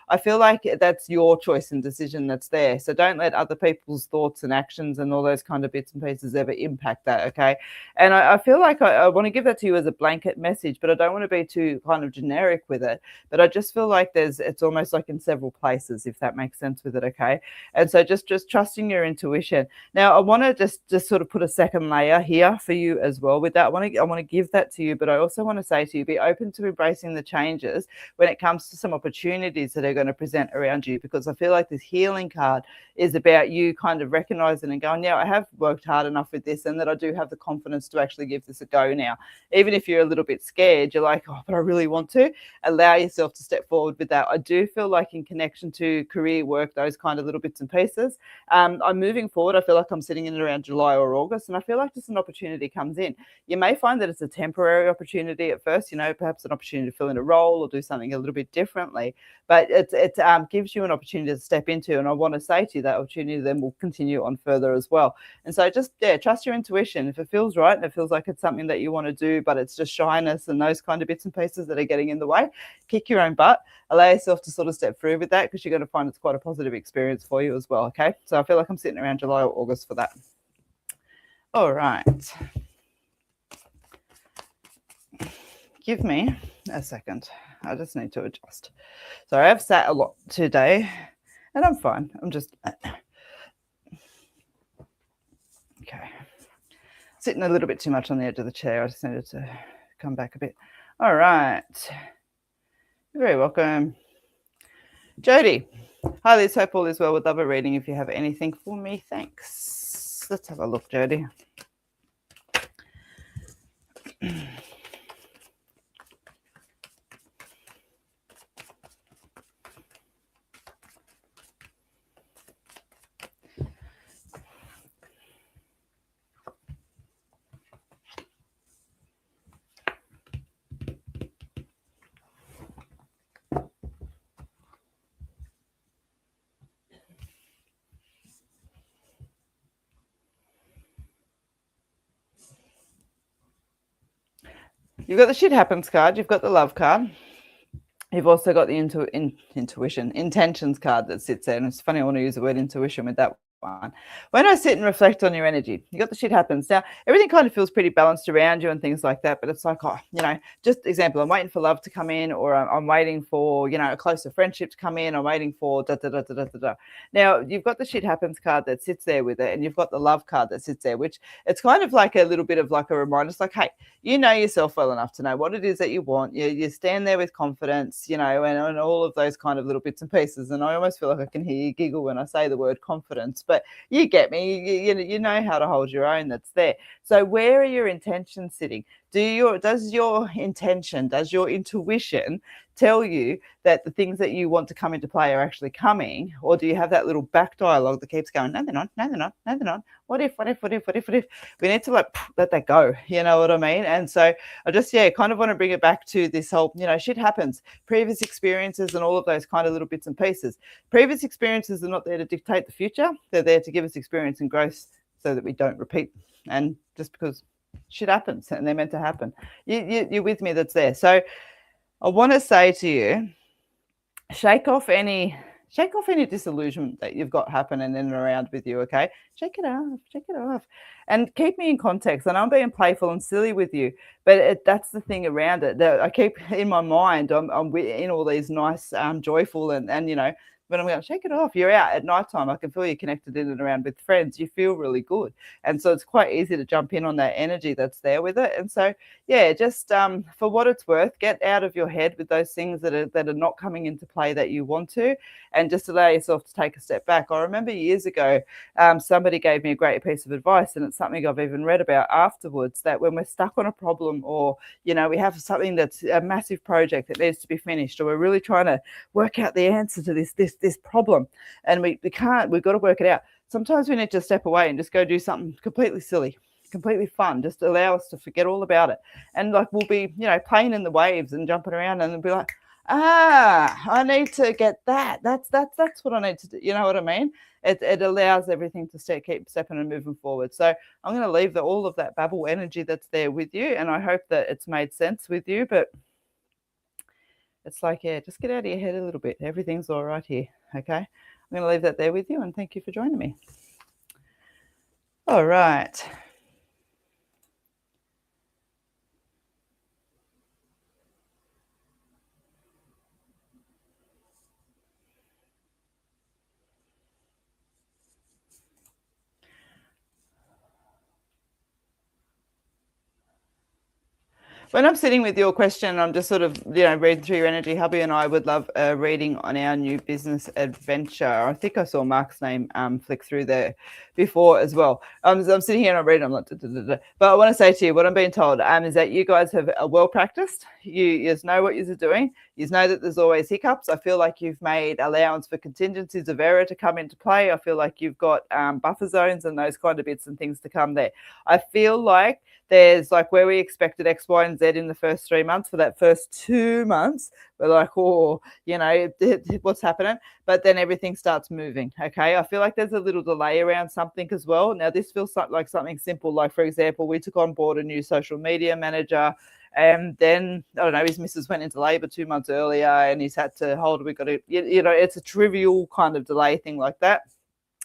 I feel like that's your choice and decision that's there. So don't let other people's thoughts and actions and all those kind of bits and pieces ever impact that, okay? And I feel like I want to give that to you as a blanket message, but I don't want to be too kind of generic with it. But I just feel like it's almost like in several places, if that makes sense with it, okay? And so just trusting your intuition. Now, I want to just sort of put a second layer here for you as well with that. I want to give that to you, but I also want to say to you, be open to embracing the changes when it comes to some opportunities that are going to present around you, because I feel like this healing card is about you kind of recognizing and going, yeah, I have worked hard enough with this, and that I do have the confidence to actually give this a go now. Even if you're a little bit scared, you're like, oh, but I really want to. Allow yourself to step forward with that. I do feel like in connection to career, work, those kind of little bits and pieces, I'm moving forward. I feel like I'm sitting in around July or August, and I feel like just an opportunity comes in. You may find that it's a temporary opportunity at first, perhaps an opportunity to fill in a role or do something a little bit differently, but it gives you an opportunity to step into. And I want to say to you that opportunity then will continue on further as well. And so just, trust your intuition. If it feels right and it feels like it's something that you want to do, but it's just shyness and those kind of bits and pieces that are getting in the way, kick your own butt, allow yourself to sort of step through with that, because you're going to find it's quite a positive experience for you as well, okay? So I feel like I'm sitting around July or August for that. All right. Give me a second. I just need to adjust. So I have sat a lot today, and I'm fine. I'm just... Okay. Sitting a little bit too much on the edge of the chair. I just needed to come back a bit. All right. You're very welcome. Jody. Hi, Liz. Hope all is well. Would love a reading if you have anything for me. Thanks. Let's have a look, Jody. You've got the shit happens card. You've got the love card. You've also got the intentions card that sits there. And it's funny, I want to use the word intuition with that one. When I sit and reflect on your energy, you got the shit happens. Now, everything kind of feels pretty balanced around you and things like that. But it's like, just example, I'm waiting for love to come in, or I'm waiting for, a closer friendship to come in. I'm waiting for da, da, da, da, da, da, da. Now, you've got the shit happens card that sits there with it. And you've got the love card that sits there, which it's kind of like a little bit of like a reminder. It's like, hey, you know yourself well enough to know what it is that you want. You stand there with confidence, and all of those kind of little bits and pieces. And I almost feel like I can hear you giggle when I say the word confidence, but you get me. You know how to hold your own. That's there. So where are your intentions sitting? Does your intuition tell you that the things that you want to come into play are actually coming? Or do you have that little back dialogue that keeps going, no, they're not, no, they're not, no, they're not. What if? We need to let that go. You know what I mean? And so I just, kind of want to bring it back to this whole, shit happens. Previous experiences and all of those kind of little bits and pieces. Previous experiences are not there to dictate the future. They're there to give us experience and growth so that we don't repeat. And just because shit happens and they're meant to happen. You're with me, that's there. So I want to say to you, shake off any disillusionment that you've got happening in and around with you, okay? Shake it off. And keep me in context. And I'm being playful and silly with you, but that's the thing around it. That I keep in my mind, I'm in all these nice, joyful and but I'm going, shake it off. You're out at nighttime. I can feel you connected in and around with friends. You feel really good. And so it's quite easy to jump in on that energy that's there with it. And so, just for what it's worth, get out of your head with those things that are not coming into play that you want to, and just allow yourself to take a step back. I remember years ago, somebody gave me a great piece of advice, and it's something I've even read about afterwards, that when we're stuck on a problem, or, we have something that's a massive project that needs to be finished, or we're really trying to work out the answer to this this problem, and we can't. We've got to work it out. Sometimes we need to step away and just go do something completely silly, completely fun, just to allow us to forget all about it. And like we'll be, playing in the waves and jumping around, and it'll be like, I need to get that. That's what I need to do. You know what I mean? It allows everything to keep stepping and moving forward. So I'm going to leave all of that babble energy that's there with you, and I hope that it's made sense with you. But it's like, yeah, just get out of your head a little bit. Everything's all right here. Okay. I'm going to leave that there with you, and thank you for joining me. All right. When I'm sitting with your question, I'm just sort of, reading through your energy. Hubby and I would love a reading on our new business adventure. I think I saw Mark's name flick through there before as well. I'm sitting here and I'm reading. I'm like, but I want to say to you, what I'm being told is that you guys have well practiced. You just know what you're doing. You know that there's always hiccups. I feel like you've made allowance for contingencies of error to come into play. I feel like you've got buffer zones and those kind of bits and things to come there. I feel like there's like where we expected X, Y, and Z in the first 3 months. For that first 2 months, we're like, oh, what's happening? But then everything starts moving. Okay. I feel like there's a little delay around something as well. Now, this feels like something simple. Like, for example, we took on board a new social media manager. And then, I don't know, his missus went into labour 2 months earlier and he's had to hold, we got to, it's a trivial kind of delay thing like that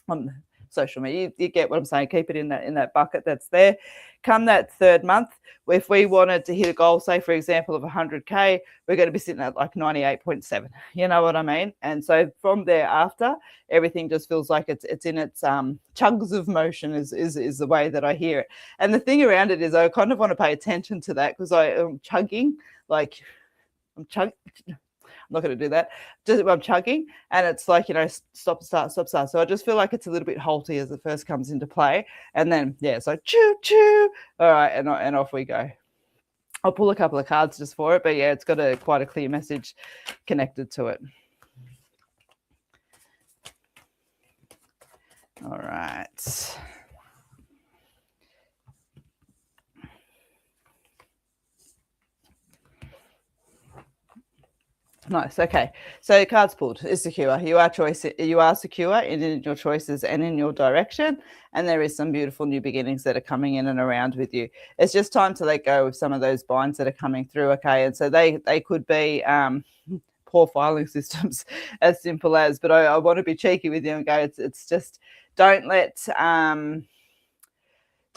on social media. You get what I'm saying. Keep it in that bucket that's there. Come that third month, if we wanted to hit a goal, say, for example, of 100K, we're going to be sitting at like 98.7. You know what I mean? And so from thereafter, everything just feels like it's in its chugs of motion is the way that I hear it. And the thing around it is I kind of want to pay attention to that because I am chugging, like I'm chugging. I'm not going to do that. I'm chugging, and it's like, stop, start, stop, start. So I just feel like it's a little bit halty as it first comes into play. And then, yeah, it's like, choo, choo. All right, and off we go. I'll pull a couple of cards just for it. But, yeah, it's got quite a clear message connected to it. All right. Nice. Okay. So cards pulled is secure. You are secure in your choices and in your direction. And there is some beautiful new beginnings that are coming in and around with you. It's just time to let go of some of those binds that are coming through. Okay. And so they could be poor filing systems, as simple as, but I want to be cheeky with you and go, it's just don't let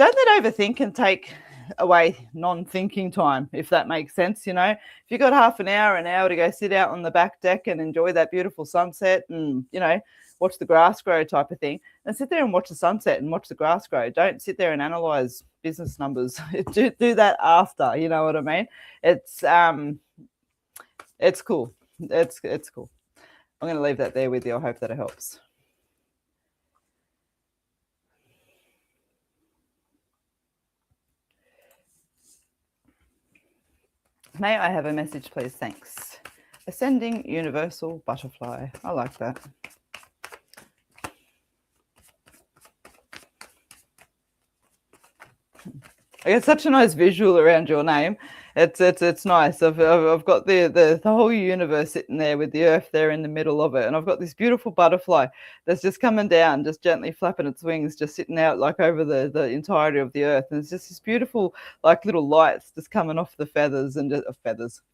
overthink and take away non-thinking time, if that makes sense. If you got half an hour to go sit out on the back deck and enjoy that beautiful sunset and watch the grass grow type of thing, and sit there and watch the sunset and watch the grass grow. Don't sit there and analyze business numbers. do that after. You know what I mean? It's cool. It's cool. I'm going to leave that there with you. I hope that it helps. May I have a message, please? Thanks. Ascending Universal Butterfly. I like that. I get such a nice visual around your name. It's nice. I've got the whole universe sitting there with the earth there in the middle of it, and I've got this beautiful butterfly that's just coming down, just gently flapping its wings, just sitting out like over the entirety of the earth, and it's just this beautiful like little lights just coming off the feathers and just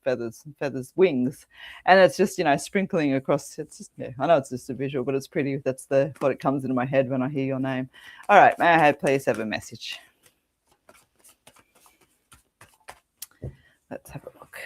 feathers wings, and it's just sprinkling across. It's just I know it's just a visual, but it's pretty. That's what it comes into my head when I hear your name. All right, may I please have a message? Let's have a look.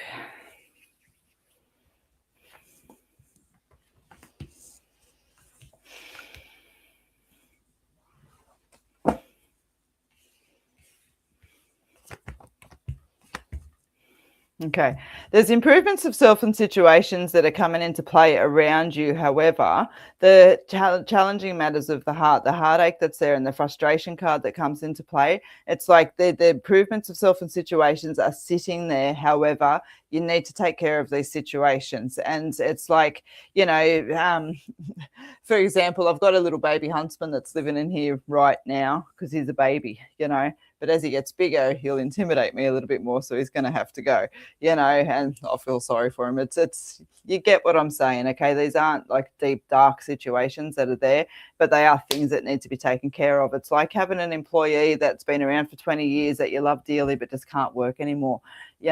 Okay. There's improvements of self and situations that are coming into play around you. However, the challenging matters of the heart, the heartache that's there, and the frustration card that comes into play, it's like the improvements of self and situations are sitting there. However, you need to take care of these situations. And it's like, for example, I've got a little baby huntsman that's living in here right now because he's a baby. But as he gets bigger, he'll intimidate me a little bit more. So he's going to have to go, and I feel sorry for him. It's you get what I'm saying, okay? These aren't like deep, dark situations that are there, but they are things that need to be taken care of. It's like having an employee that's been around for 20 years that you love dearly, but just can't work anymore. We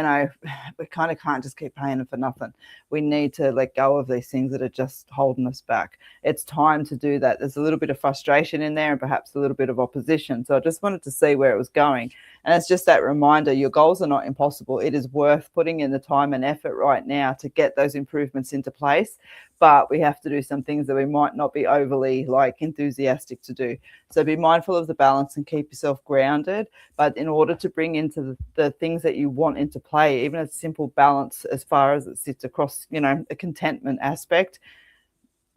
kind of can't just keep paying them for nothing. We need to let go of these things that are just holding us back. It's time to do that. There's a little bit of frustration in there and perhaps a little bit of opposition. So I just wanted to see where it was going. And it's just that reminder, your goals are not impossible. It is worth putting in the time and effort right now to get those improvements into place. But we have to do some things that we might not be overly enthusiastic to do. So be mindful of the balance and keep yourself grounded. But in order to bring into the things that you want into play, even a simple balance as far as it sits across, a contentment aspect,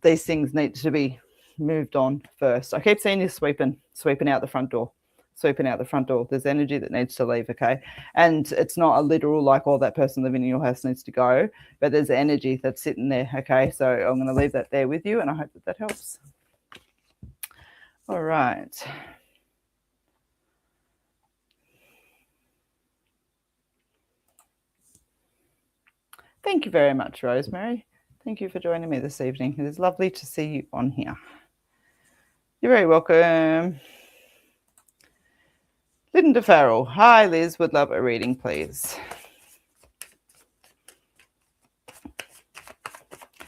these things need to be moved on first. I keep seeing you sweeping out the front door. There's energy that needs to leave, okay? And it's not a literal that person living in your house needs to go, but there's energy that's sitting there, okay? So I'm going to leave that there with you, and I hope that helps. All right. Thank you very much, Rosemary. Thank you for joining me this evening. It is lovely to see you on here. You're very welcome. Linda Farrell. Hi, Liz. Would love a reading, please.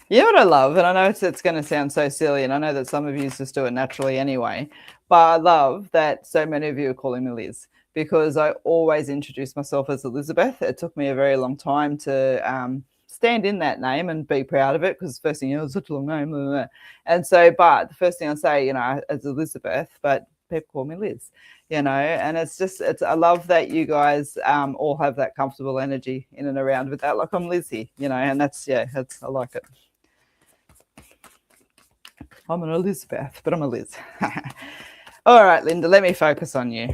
You know what I love? And I know it's going to sound so silly, and I know that some of you just do it naturally anyway, but I love that so many of you are calling me Liz, because I always introduce myself as Elizabeth. It took me a very long time to stand in that name and be proud of it, because the first thing, it's such a long name. Blah, blah, blah. And so, but the first thing I say, as Elizabeth, but people call me Liz, and I love that you guys all have that comfortable energy in and around with that. Like, I'm Lizzie, and I like it. I'm an Elizabeth, but I'm a Liz. All right, Linda, let me focus on you.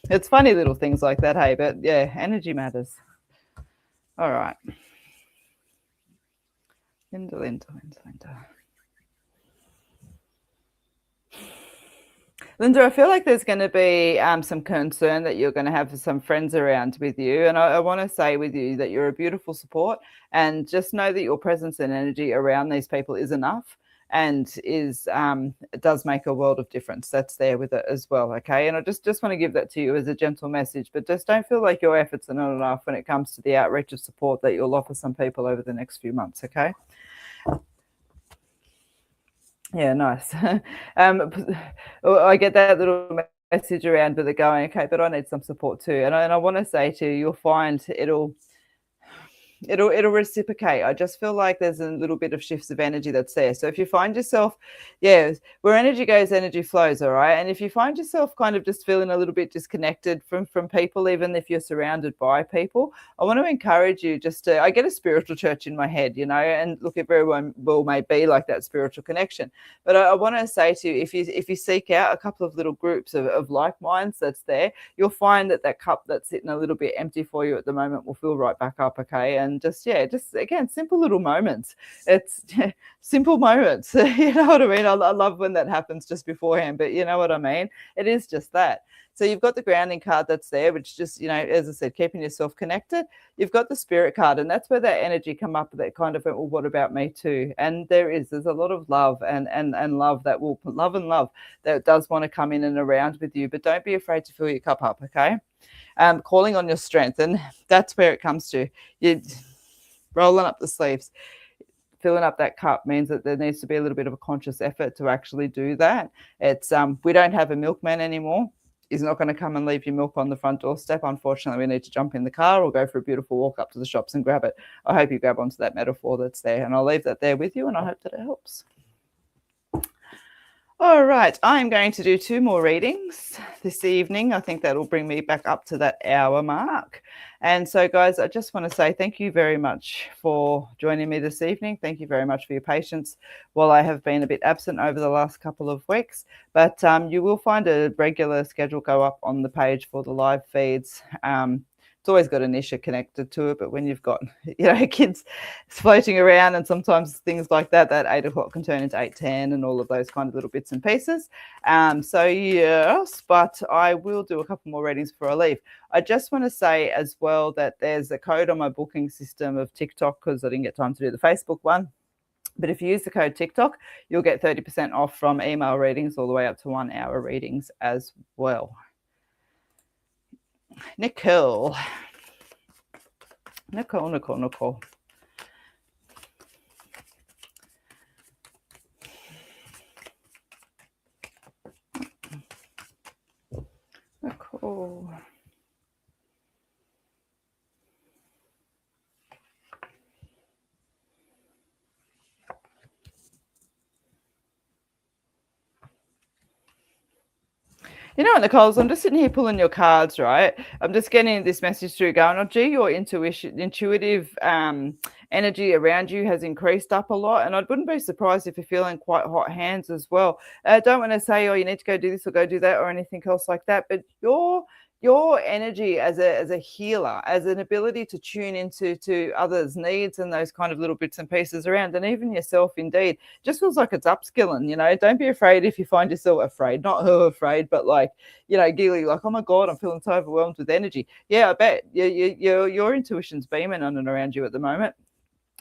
It's funny little things like that, hey, but yeah, energy matters. All right. Linda. Linda, I feel like there's going to be some concern that you're going to have some friends around with you. And I want to say with you that you're a beautiful support, and just know that your presence and energy around these people is enough, and it does make a world of difference. That's there with it as well, okay? And I just want to give that to you as a gentle message, but just don't feel like your efforts are not enough when it comes to the outreach of support that you'll offer some people over the next few months, okay? Yeah, nice. I get that little message around, but they're going, okay, but I need some support too. And I want to say to you, you'll find it'll reciprocate. I just feel like there's a little bit of shifts of energy that's there. So if you find yourself, where energy goes, energy flows, all right? And if you find yourself kind of just feeling a little bit disconnected from people, even if you're surrounded by people, I want to encourage you I get a spiritual church in my head, and look, it very well may be like that spiritual connection. But I want to say to you, if you seek out a couple of little groups of like minds that's there, you'll find that cup that's sitting a little bit empty for you at the moment will fill right back up, okay? And just again, simple little moments. It's simple moments. You know what I mean? I love when that happens just beforehand, but you know what I mean? It is just that. So you've got the grounding card that's there, which just, as I said, keeping yourself connected. You've got the spirit card, and that's where that energy come up, that kind of, well, what about me too? And there's a lot of love and love that will love that does want to come in and around with you, but don't be afraid to fill your cup up, okay? Calling on your strength, and that's where it comes to. You rolling up the sleeves, filling up that cup means that there needs to be a little bit of a conscious effort to actually do that. It's we don't have a milkman anymore. He's not going to come and leave your milk on the front doorstep. Unfortunately, we need to jump in the car or go for a beautiful walk up to the shops and grab it. I hope you grab onto that metaphor that's there, and I'll leave that there with you, and I hope that it helps. All right, I'm going to do 2 more readings this evening. I think that'll bring me back up to that hour mark. And so, guys, I just want to say thank you very much for joining me this evening. Thank you very much for your patience while I have been a bit absent over the last couple of weeks. But you will find a regular schedule go up on the page for the live feeds. It's always got an issue connected to it, but when you've got, kids floating around and sometimes things like that 8 o'clock can turn into 8:10 and all of those kind of little bits and pieces. So yes, but I will do a couple more readings before I leave. I just want to say as well that there's a code on my booking system of TikTok because I didn't get time to do the Facebook one. But if you use the code TikTok, you'll get 30% off from email readings all the way up to 1 hour readings as well. Nicole. Nicole. You know what, Nicole, I'm just sitting here pulling your cards, right? I'm just getting this message through going, oh, gee, your intuitive energy around you has increased up a lot. And I wouldn't be surprised if you're feeling quite hot hands as well. I don't want to say, oh, you need to go do this or go do that or anything else like that. But your energy as a healer, as an ability to tune into others' needs and those kind of little bits and pieces around, and even yourself indeed, just feels like it's upskilling. Don't be afraid if you find yourself afraid, not afraid, but gilly, like, oh my God, I'm feeling so overwhelmed with energy. Yeah, I bet your intuition's beaming on and around you at the moment.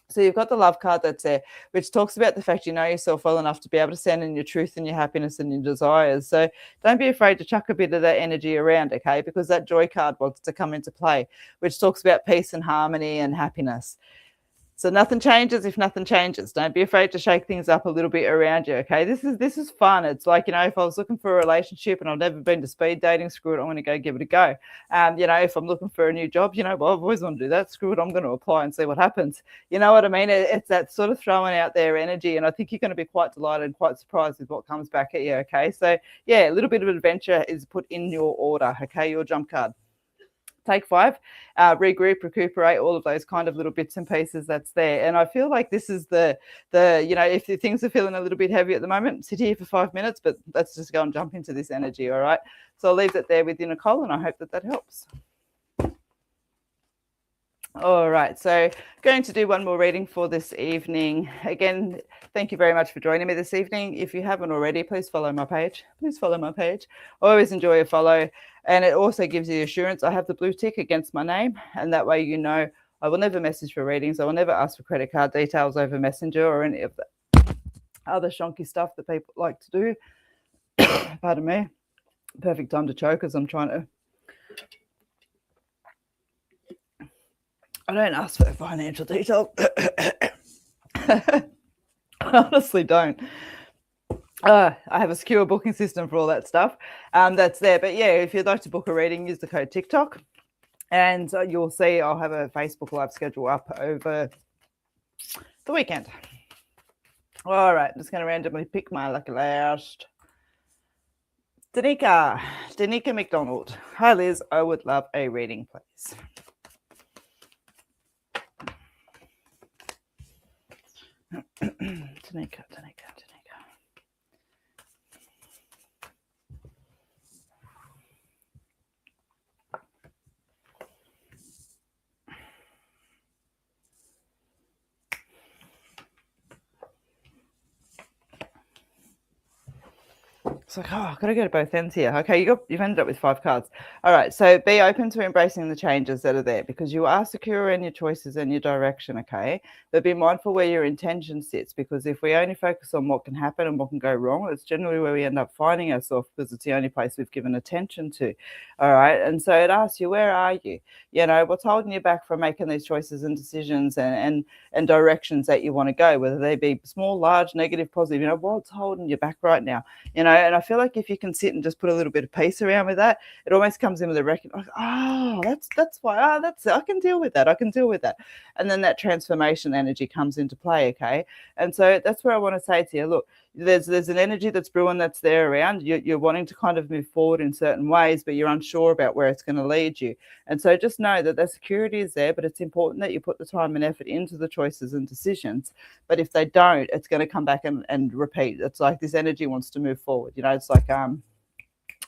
So you've got the love card that's there, which talks about the fact you know yourself well enough to be able to stand in your truth and your happiness and your desires. So don't be afraid to chuck a bit of that energy around, okay? Because that joy card wants to come into play, which talks about peace and harmony and happiness. So nothing changes if nothing changes. Don't be afraid to shake things up a little bit around you, okay? This is fun. It's like, if I was looking for a relationship and I've never been to speed dating, screw it, I'm going to go give it a go. If I'm looking for a new job, well, I've always wanted to do that. Screw it, I'm going to apply and see what happens. You know what I mean? It's that sort of throwing out there energy, and I think you're going to be quite delighted and quite surprised with what comes back at you, okay? So, yeah, a little bit of adventure is put in your order, okay? Your jump card. Take 5, regroup, recuperate, all of those kind of little bits and pieces that's there. And I feel like this is the if things are feeling a little bit heavy at the moment, sit here for 5 minutes, but let's just go and jump into this energy, all right? So I'll leave that there with you, Nicole, and I hope that helps. All right, so going to do one more reading for this evening. Again, thank you very much for joining me this evening. If you haven't already, please follow my page. I always enjoy a follow, and it also gives you assurance. I have the blue tick against my name, and that way I will never message for readings. I will never ask for credit card details over Messenger or any of the other shonky stuff that people like to do. Pardon me. Perfect time to choke as I'm trying to... I don't ask for financial detail. I honestly don't. I have a secure booking system for all that stuff. That's there. But yeah, if you'd like to book a reading, use the code TikTok. And you'll see I'll have a Facebook Live schedule up over the weekend. All right, I'm just going to randomly pick my lucky last. Danica McDonald. Hi, Liz. I would love a reading, please. Danica. It's like, I've got to go to both ends here. Okay, you've ended up with 5 cards. All right, so be open to embracing the changes that are there because you are secure in your choices and your direction, okay? But be mindful where your intention sits, because if we only focus on what can happen and what can go wrong, it's generally where we end up finding ourselves, because it's the only place we've given attention to, all right? And so it asks you, where are you? What's holding you back from making these choices and decisions and directions that you want to go, whether they be small, large, negative, positive, what's holding you back right now? And I feel like if you can sit and just put a little bit of peace around with that, it almost comes in with a recognition, that's why, I can deal with that. And then that transformation energy comes into play, okay? And so that's where I want to say to you, look, there's an energy that's brewing that's there around. You're wanting to kind of move forward in certain ways, but you're unsure about where it's going to lead you. And so just know that the security is there, but it's important that you put the time and effort into the choices and decisions. But if they don't, it's going to come back and repeat. It's like this energy wants to move forward. It's like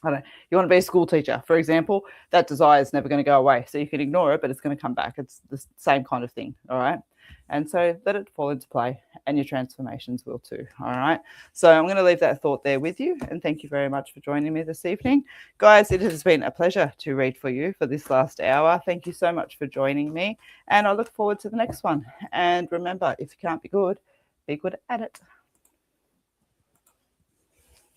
I don't know, you want to be a school teacher, for example, that desire is never going to go away. So you can ignore it, but it's going to come back. It's the same kind of thing. All right. And so let it fall into play, and your transformations will too. All right. So I'm going to leave that thought there with you. And thank you very much for joining me this evening. Guys, it has been a pleasure to read for you for this last hour. Thank you so much for joining me. And I look forward to the next one. And remember, if you can't be good at it.